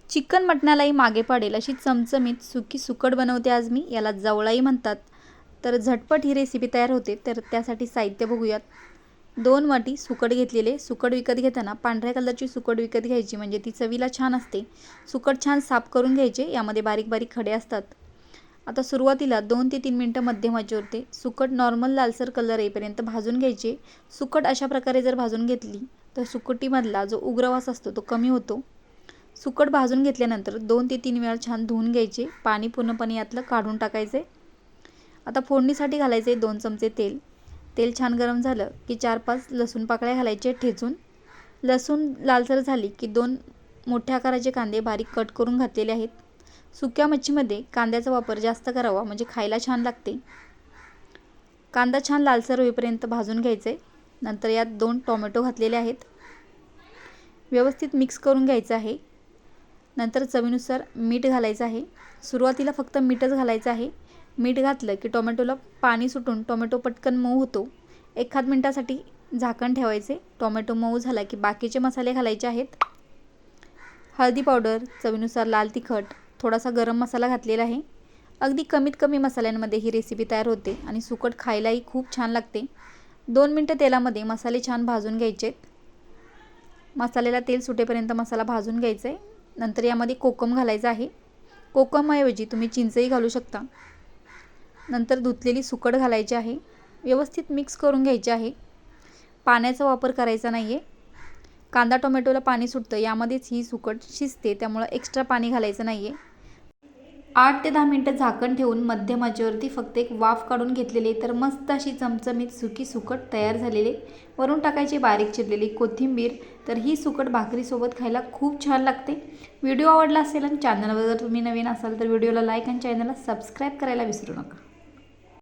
Chicken मटणालाही मागे पाडेल अशी चमचमीत सुकी सुकट बनवते आज मी. याला जवळाही म्हणतात. तर झटपट ही रेसिपी तयार होते. तर त्यासाठी साहित्य बघूयात. 2 वाटी सुकट घेतलेले. सुकट विकत घेताना पांढऱ्या कलरची सुकट विकत घ्यायची, म्हणजे ती चवीला छान असते. सुकट छान साफ करून घ्यायचे. यामध्ये बारीक बारीक खडे असतात. आता सुरुवातीला 2 ते 3 मिनटं मध्यम आचेवरती सुकट नॉर्मल लालसर कलर येईपर्यंत भाजून घ्यायचे. सुकट अशा प्रकारे जर भाजून घेतली तर सुकटीमधला जो उग्रवास असतो तो कमी होतो. सुकट भाजून घेतल्यानंतर 2 ते 3 वेळा छान धुवून घ्यायचे. पाणी पूर्णपणे यातलं काढून टाकायचे. आता फोडणीसाठी घालायचे 2 चमचे तेल. तेल छान गरम झालं की 4-5 लसूण पाकळ्या घालायचे ठेचून. लसूण लालसर झाली की 2 मोठ्या आकाराचे कांदे बारीक कट करून घातलेले आहेत. सुक्या मच्छीमध्ये कांद्याचा वापर जास्त करावा, म्हणजे खायला छान लागते. कांदा छान लालसर होईपर्यंत भाजून घ्यायचे. नंतर यात 2 टोमॅटो घातलेले आहेत. व्यवस्थित मिक्स करून घ्यायचं आहे. नंतर चवीनुसार मीठ घालायचं आहे. सुरुवातीला फक्त मीठच घालायचं आहे. मीठ घातलं की टोमॅटोला पाणी सुटून टोमॅटो पटकन मऊ होतो. 1 मिनिटासाठी झाकण ठेवायचे. टोमॅटो मऊ झाला की बाकीचे मसाले घालायचे आहेत. हळदी पावडर, चवीनुसार लाल तिखट, थोडासा गरम मसाला घातलेला आहे. अगदी कमीत कमी मसाल्यांमध्ये ही रेसिपी तयार होते आणि सुकट खायलाही खूप छान लागते. 2 मिनिटं तेलामध्ये मसाले छान भाजून घ्यायचे. मसाल्याला तेल सुटेपर्यंत मसाला भाजून घ्यायचा आहे. नंतर यामध्ये कोकम घालायचं आहे. कोकमऐवजी तुम्ही चिंचही घालू शकता. नंतर धुतलेली सुकट घालायची आहे. व्यवस्थित मिक्स करून घ्यायचे आहे. पाण्याचा वापर करायचा नाही आहे. कांदा टोमॅटोला पाणी सुटतं, यामध्येच ही सुकट शिजते, त्यामुळे एक्स्ट्रा पाणी घालायचं नाही आहे. 8 ते 10 मिनिटं झाकण ठेवून मध्यम आचेवरती फक्त एक वाफ काढून घेतलेली, तर मस्त अशी चमचमीत सुकी सुकट तयार झालेली. वरून टाकायची बारीक चिरलेली कोथिंबीर. तर ही सुकट भाकरीसोबत खायला खूप छान लागते. व्हिडिओ आवडला असेल आणि चॅनलवर जर तुम्ही नवीन असाल तर व्हिडिओला लाईक आणि चॅनलला सबस्क्राईब करायला विसरू नका.